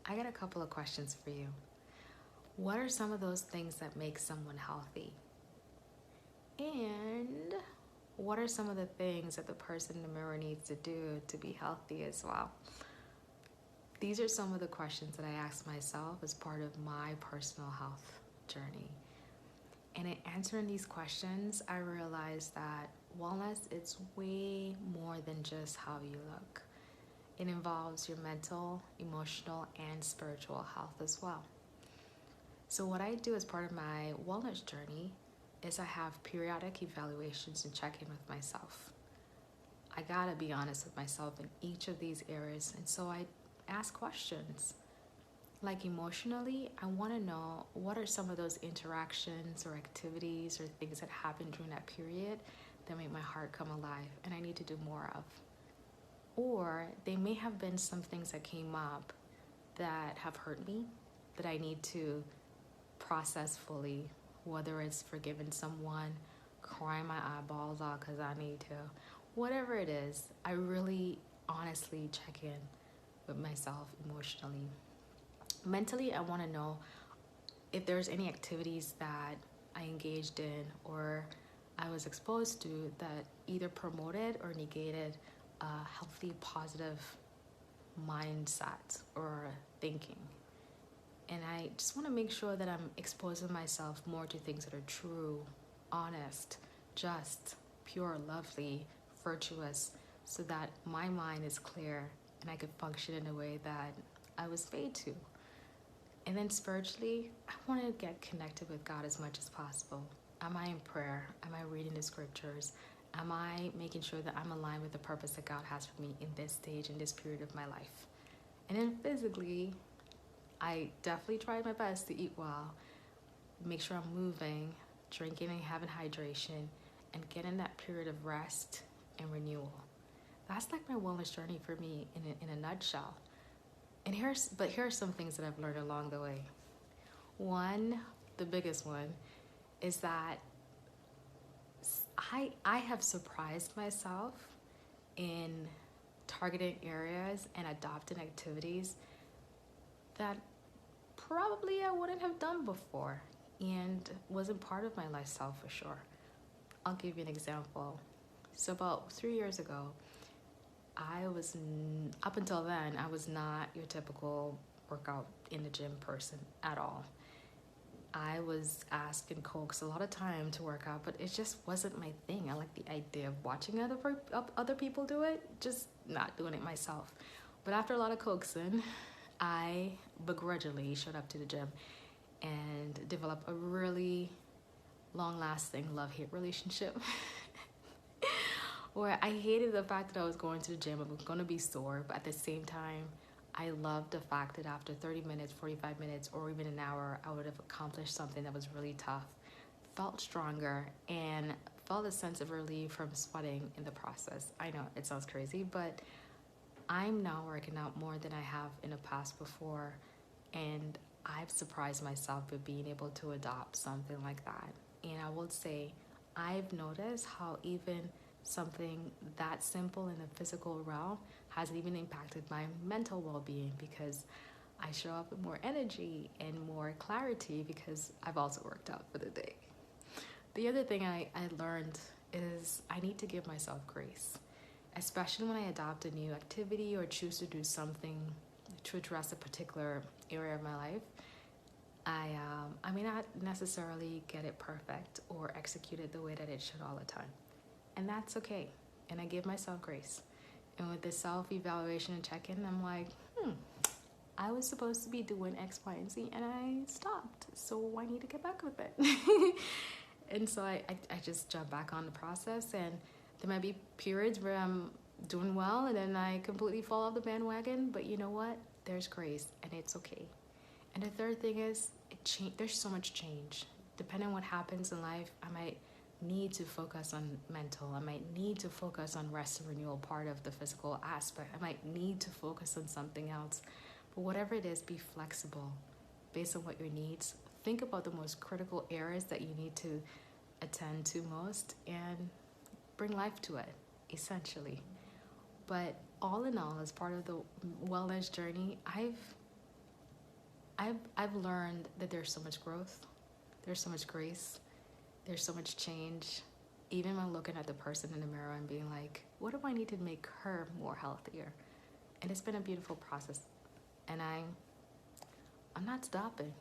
I got a couple of questions for you. What are some of those things that make someone healthy? And what are some of the things that the person in the mirror needs to do to be healthy as well? These are some of the questions that I ask myself as part of my personal health journey. And in answering these questions, I realized that wellness is way more than just how you look. It involves your mental, emotional, and spiritual health as well. So what I do as part of my wellness journey is I have periodic evaluations and check in with myself. I gotta be honest with myself in each of these areas, and so I ask questions. Like emotionally, I want to know what are some of those interactions or activities or things that happened during that period that make my heart come alive and I need to do more of. Or they may have been some things that came up that have hurt me that I need to process fully, whether it's forgiving someone, crying my eyeballs out because I need to, whatever it is. I really honestly check in with myself emotionally. Mentally, I want to know if there's any activities that I engaged in or I was exposed to that either promoted or negated a healthy, positive mindset or thinking. And I just want to make sure that I'm exposing myself more to things that are true, honest, just, pure, lovely, virtuous, so that my mind is clear and I could function in a way that I was made to. And then spiritually, I want to get connected with God as much as possible. Am I in prayer? Am I reading the scriptures? Am I making sure that I'm aligned with the purpose that God has for me in this stage, in this period of my life? And then physically, I definitely try my best to eat well, make sure I'm moving, drinking and having hydration, and getting that period of rest and renewal. That's like my wellness journey for me in a nutshell. And here are some things that I've learned along the way. One, the biggest one, is that I have surprised myself in targeting areas and adopting activities that probably I wouldn't have done before and wasn't part of my lifestyle for sure. I'll give you an example. So about 3 years ago, up until then, I was not your typical workout in the gym person at all. I was asked and coaxed a lot of time to work out, but it just wasn't my thing. I like the idea of watching other people do it, just not doing it myself. But after a lot of coaxing, I begrudgingly showed up to the gym and developed a really long-lasting love-hate relationship where I hated the fact that I was going to the gym. I was going to be sore, but at the same time, I loved the fact that after 30 minutes, 45 minutes, or even an hour, I would have accomplished something that was really tough, felt stronger, and felt a sense of relief from sweating in the process. I know it sounds crazy, but I'm now working out more than I have in the past before, and I've surprised myself with being able to adopt something like that. And I will say, I've noticed how even something that simple in the physical realm has even impacted my mental well-being because I show up with more energy and more clarity because I've also worked out for the day. The other thing I learned is I need to give myself grace, especially when I adopt a new activity or choose to do something to address a particular area of my life. I may not necessarily get it perfect or execute it the way that it should all the time. And that's okay. And I give myself grace. And with the self-evaluation and check-in, I'm like, I was supposed to be doing X, Y, and Z, and I stopped. So I need to get back with it. And so I just jump back on the process. And there might be periods where I'm doing well, and then I completely fall off the bandwagon. But you know what? There's grace, and it's okay. And the third thing is, there's so much change. Depending on what happens in life, I might need to focus on mental. I might need to focus on rest and renewal, part of the physical aspect. I might need to focus on something else. But whatever it is, be flexible based on what your needs. Think about the most critical areas that you need to attend to most and bring life to it, essentially. But all in all, as part of the wellness journey, I've I've learned that there's so much growth, there's so much grace, there's so much change. Even when looking at the person in the mirror and being like, what do I need to make her more healthier? And it's been a beautiful process. And I'm not stopping.